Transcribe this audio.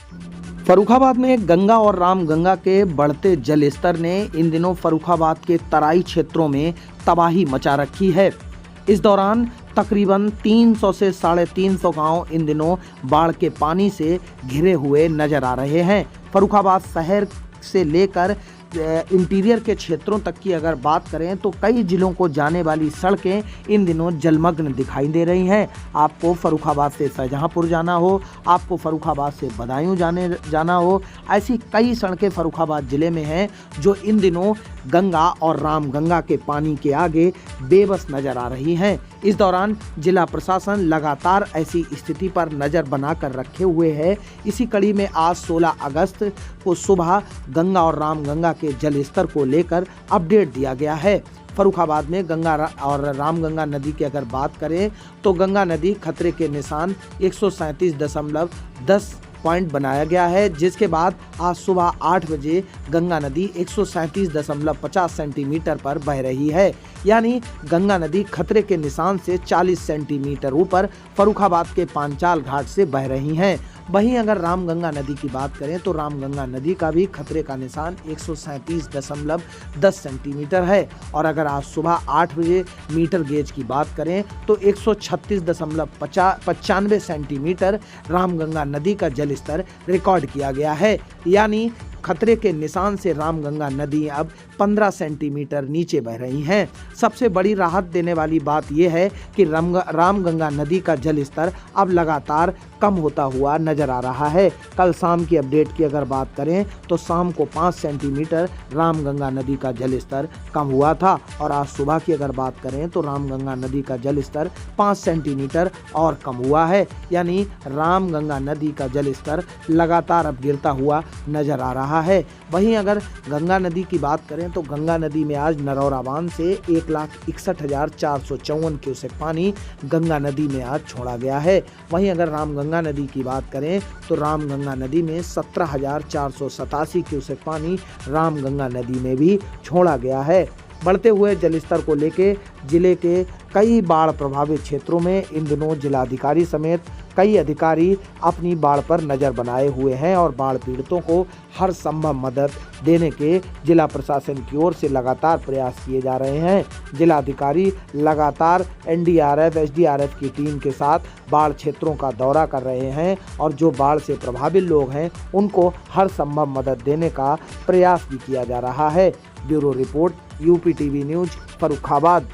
फर्रुखाबाद में गंगा और रामगंगा के बढ़ते जल स्तर ने इन दिनों फर्रुखाबाद के तराई क्षेत्रों में तबाही मचा रखी है। इस दौरान तकरीबन 300 से 350 गांव इन दिनों बाढ़ के पानी से घिरे हुए नजर आ रहे हैं। फर्रुखाबाद शहर से लेकर इंटीरियर के क्षेत्रों तक की अगर बात करें तो कई जिलों को जाने वाली सड़कें इन दिनों जलमग्न दिखाई दे रही हैं। आपको फर्रुखाबाद से शाहजहांपुर जाना हो, आपको फर्रुखाबाद से बदायूं जाना हो, ऐसी कई सड़कें फर्रुखाबाद ज़िले में हैं जो इन दिनों गंगा और रामगंगा के पानी के आगे बेबस नजर आ रही हैं। इस दौरान जिला प्रशासन लगातार ऐसी स्थिति पर नज़र बनाकर रखे हुए है। इसी कड़ी में आज 16 अगस्त को सुबह गंगा और रामगंगा के जल स्तर को लेकर अपडेट दिया गया है। फर्रुखाबाद में गंगा और रामगंगा नदी की अगर बात करें तो गंगा नदी खतरे के निशान 137.10 पॉइंट बनाया गया है, जिसके बाद आज सुबह 8 बजे गंगा नदी 137.50 सेंटीमीटर पर बह रही है। यानी गंगा नदी खतरे के निशान से 40 सेंटीमीटर ऊपर फर्रुखाबाद के पांचाल घाट से बह रही हैं। वहीं अगर रामगंगा नदी की बात करें तो रामगंगा नदी का भी खतरे का निशान 137.10 सेंटीमीटर है। और अगर आज सुबह 8 बजे मीटर गेज की बात करें तो 136.95 सेंटीमीटर रामगंगा नदी का जल स्तर रिकॉर्ड किया गया है। यानी खतरे के निशान से रामगंगा नदी अब 15 सेंटीमीटर नीचे बह रही हैं। सबसे बड़ी राहत देने वाली बात यह है कि रामगंगा नदी का जल स्तर अब लगातार कम होता हुआ नजर आ रहा है। कल शाम की अपडेट की अगर बात करें तो शाम को 5 सेंटीमीटर रामगंगा नदी का जल स्तर कम हुआ था और आज सुबह की अगर बात करें तो रामगंगा नदी का जल स्तर 5 सेंटीमीटर और कम हुआ है। यानी रामगंगा नदी का जल स्तर लगातार अब गिरता हुआ नजर आ रहा है। वहीं अगर गंगा नदी की बात करें तो गंगा नदी में आज नरौरा बांध से 1,61,454 क्यूसेक पानी गंगा नदी में आज छोड़ा गया है। वहीं अगर रामगंगा नदी की बात करें तो रामगंगा नदी में 17,487 क्यूसेक पानी रामगंगा नदी में भी छोड़ा गया है। बढ़ते हुए जलस्तर को लेके जिले के कई बाढ़ प्रभावित क्षेत्रों में इन दिनों जिलाधिकारी समेत कई अधिकारी अपनी बाढ़ पर नज़र बनाए हुए हैं और बाढ़ पीड़ितों को हर संभव मदद देने के जिला प्रशासन की ओर से लगातार प्रयास किए जा रहे हैं। जिलाधिकारी लगातार एनडीआरएफ, एसडीआरएफ की टीम के साथ बाढ़ क्षेत्रों का दौरा कर रहे हैं और जो बाढ़ से प्रभावित लोग हैं उनको हर संभव मदद देने का प्रयास भी किया जा रहा है। Bureau report, UP TV news, Farrukhabad.